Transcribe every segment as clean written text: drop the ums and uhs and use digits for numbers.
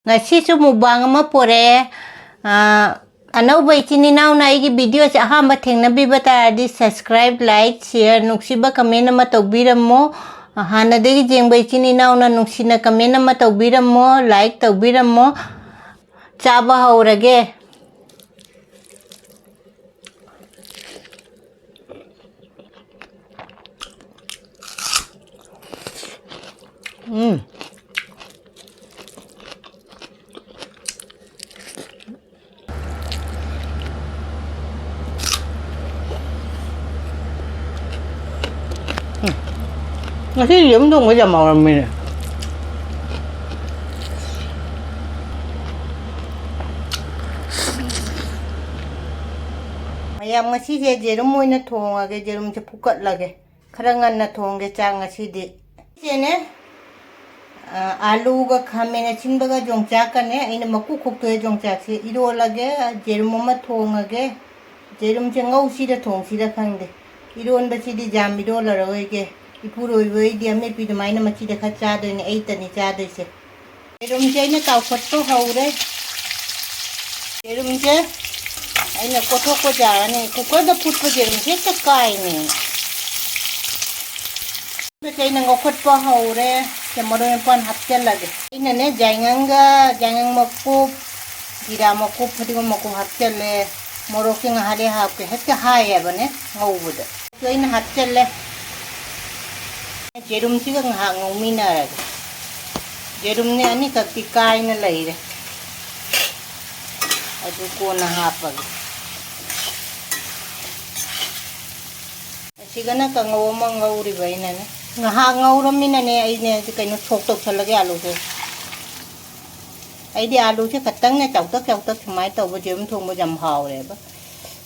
Ngasisu mukbang ama pore anauba ichini naw na igi video sa ahamba thengnabiba taradi subscribe like share nuksiba comment ama tawbiramo hanadagi jengba ichini naw na nuksina comment ama tawbiramo like tawbiramo chaba haurage Ngashigi yerum Thongba jam hauramine. Mayam ngasige yerum oina thongage yerum se phukatlage khara nganna thongge cha ngasidi sene alu ga khamena chinbaga Yongchak kane aina maku khoktoe Yongchak se irolage yerum ma thongage yerum se ngausi da thongsi da khangde iron ba sidi jam irolaraoge Ipuroi dia me pidu maina machi de khacha do ni eita ni cha do se yerum je na taw khatto haure yerum je aina kotho ko ja ni ko da put ko yerum je ta kai ni be kai na ngokot pa haure ke maro pan hapchel lage ina ne jangang makku dira makku phadigo makku hapchel le moro ke ngahale hap ke hekka haye bane ngaubuda so ina hapchel le yerum siga ngha ngomina ra yerum ne ani kakti kai na leire adu ko na hapag siga na ka ngoma ngauri baina ne ngha ngauramina ne ai ne kaino thok tok thalage alu se ai di alu se khatang ne chautak mai taw ba yerum Thongba jam haure ba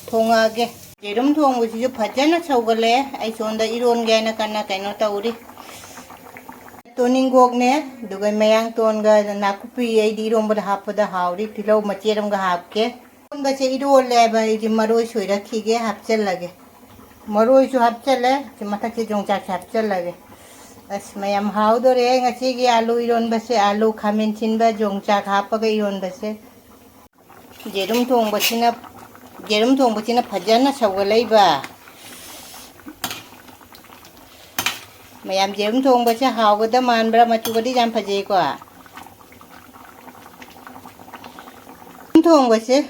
thongage yerum Thongba si phajana chaugale ai sonda iron ge na kana kaino tawri Toning ne dugai mayang ton ga nakupi ai di Eromba da hapada hauri tilo macheram ga hapke ton ga che irol le ba ji maroi soi rakhi ge hapchal lage maroi su hapchal le che matha che Yongchak hapchal lage as mayam hau do re ngachi ge alu Eromba se alu khamen chin ba Yongchak hapaga Eromba se yerum Thongba china phajana saugalai ba mayam yerum Thongba se hawgada manbra machugadi jam phajei ko Thongba se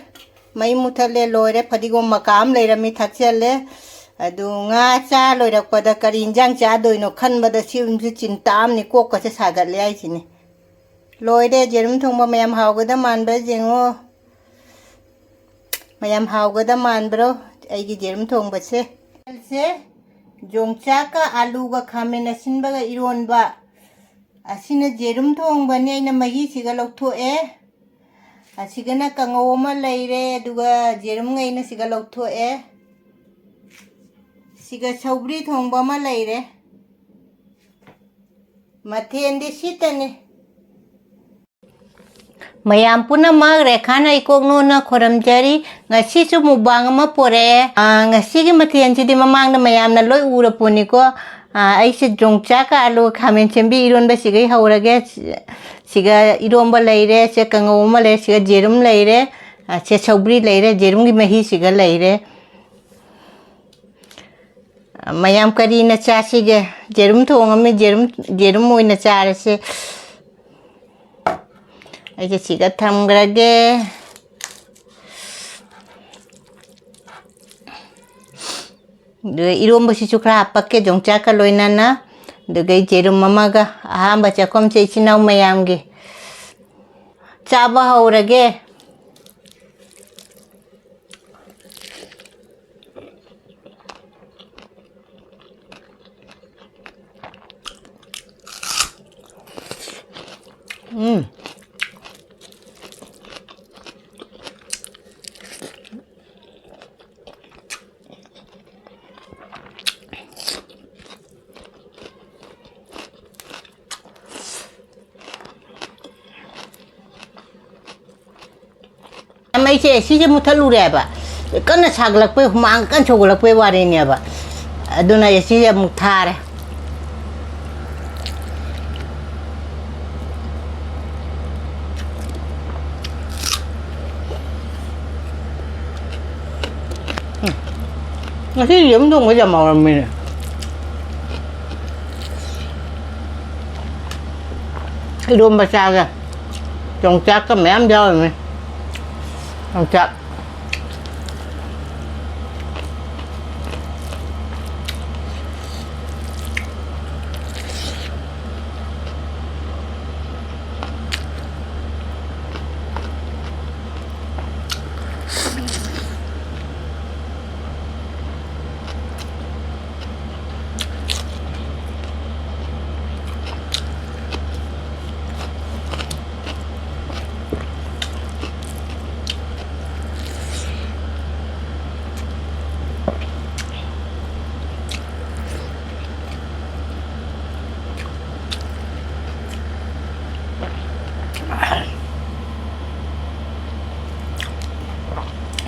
mai muthale loire phadigo makam leirami thakchale adu nga cha loirakpada kari injang cha doino khanbada sium se chintam ni kok ka se sagat le ai chini loire yerum Thongba mayam hawgada manbra jengo mayam hawgada manbro aigi yerum Thongba se Yongchak ka alu ga khamena sinbaga Eromba asina yerum Thongba ni aina mahi siga lokthoe asigana kangoma leire duga yerum ngaina siga lokthoe siga Saugri Thongba ma leire mathel di sitane mayam punamak rekhana ikokno na khoramjari ngasisu mukbang ama pore ngasigi mathel chidi mamang na mayam na loi ura poni ko aise Yongchak ka alu khamen chembi Eromba sigai haurage siga Eromba leire se kangoma le siga yerum leire se Saugri leire yerum gi mahi siga leire mayam kari na cha sige yerum thongame yerum oina chare se aise siga thamgrage Eromba si chukra hapakke Yongchak ka loina na dugai yerum mamaga ahamba chakom che chinaw mayam ge chaba haurage mai che si je muthalu re ba kana saglak pe mang kan choglak pe ware ne ba aduna ye si je muthare Ngashigi yerum thongba ꯌꯥꯝ ꯍꯥꯎꯔꯝꯃꯤꯅꯦ Eromba chaga Yongchak ka mayam yawrꯝꯃꯤ Yongchak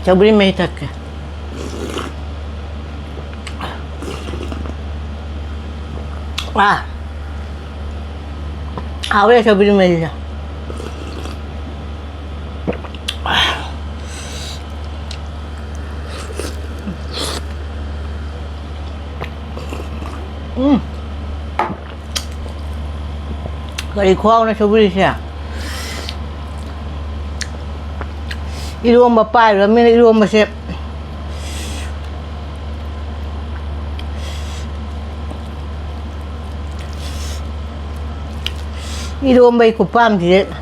Saugri में ही तक के आवड़े Saugri में ही कड़ी खुआओ ना Saugri से Eromba pairꯝꯃꯤꯅ Erombase Eromba khupamside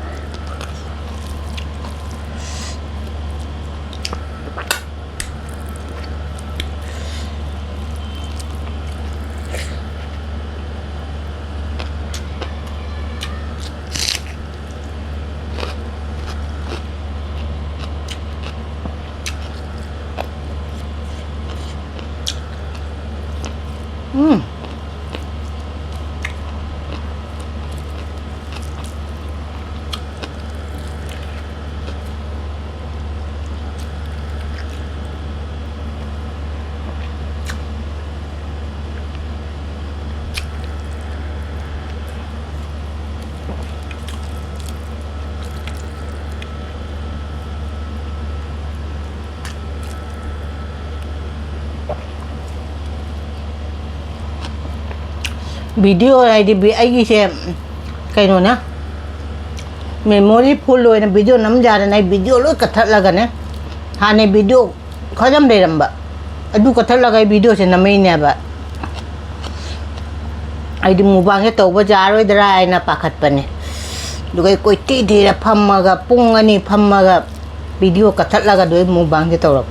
Video này thì bị ai xem cái nó nè memory full rồi nè video nắm ra này video lối cắt thật là gần nè hà này video khó lắm đây làm bạn adu cắt thật là cái video sẽ nằm nè bạn ai đi mua băng cái tàu bây giờ rồi ra ai na pakat pa nè rồi cái coi tí thì là pham mà gặp pung anh pham mà gặp video cắt thật là cái đôi mua băng cái tàu rồi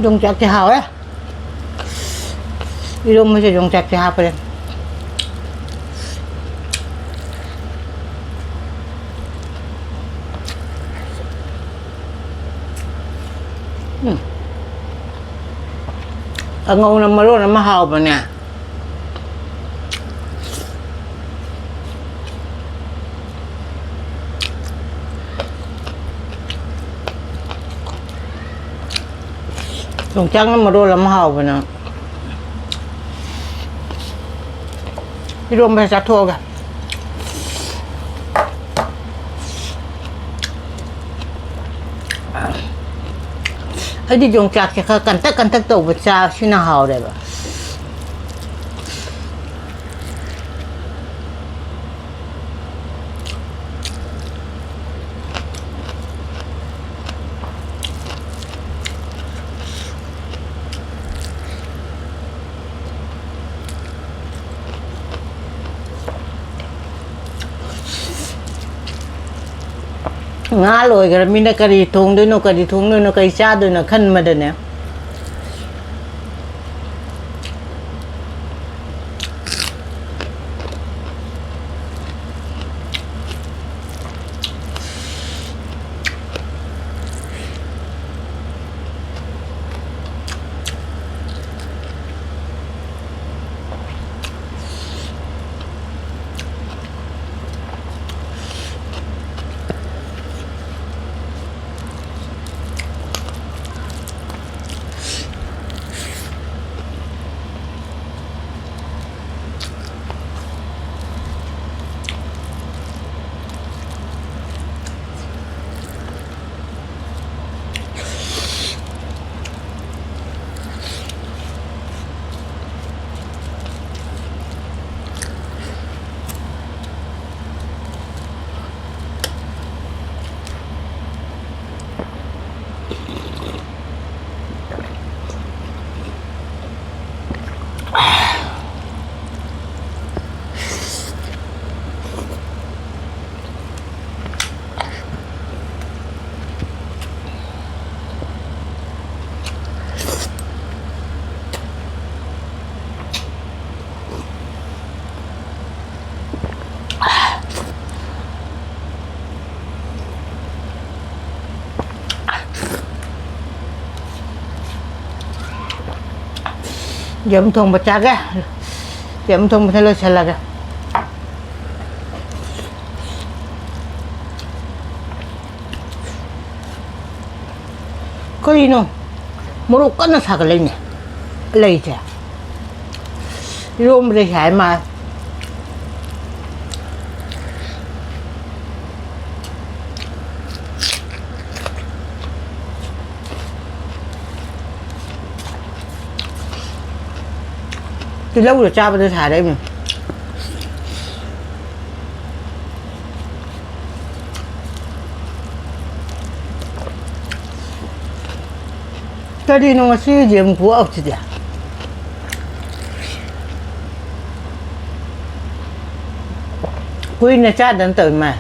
Yongchak thì hào đấy Eromba sẽ Yongchak thì hào phải ang ngầu na maro na mahal pa niya Yongchak na maro na mahal pa na Eromba sa toga ấy đi Yongchak thì cần tắc tàu vật sao xin nào hào đấy bà ngã rồi cái mình đã cari thùng đôi nó cari cha đôi nó khăn mà đôi nè Yerum Thongba chaga. Yerum Thongba thelo chalaga. Kino morok kana sagalene. Leite. Eromba de hai ma. Thì lâu rồi cha bây giờ thả đây mình cái đi nó sử dụng của ông chị ạ quy là cha đến tới mà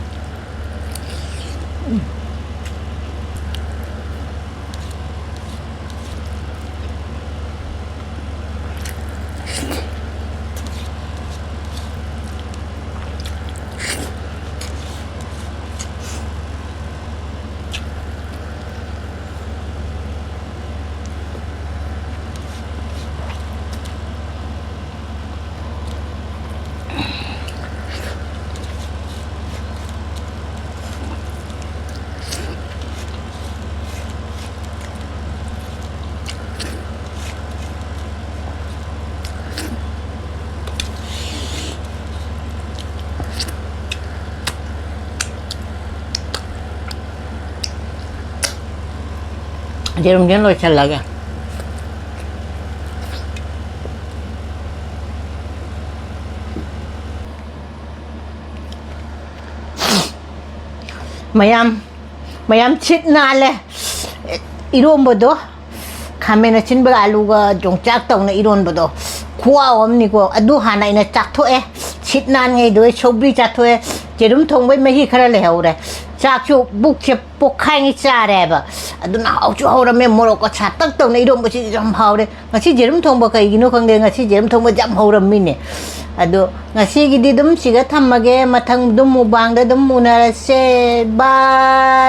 Yerum dia lo chalaga mayam chit na le Eromba do khamena chin ba alu ga Yongchak tong na Eromba do khuwa om ni ko adu hana ina chak tho e chit nan ngai do Saugri chak tho e Yerum Thongba mahi khara le haure chak chu buk che pokhai ngi cha re ba adu na hau chu hau ra me morok ko cha tak tong na Eromba chi jam hau de ngasi Yerum Thongba kai gino khang de ngasi Yerum Thongba jam hau ra mi ne adu ngasi gi di dum siga thammage mathang dum mubang da dum munara se bye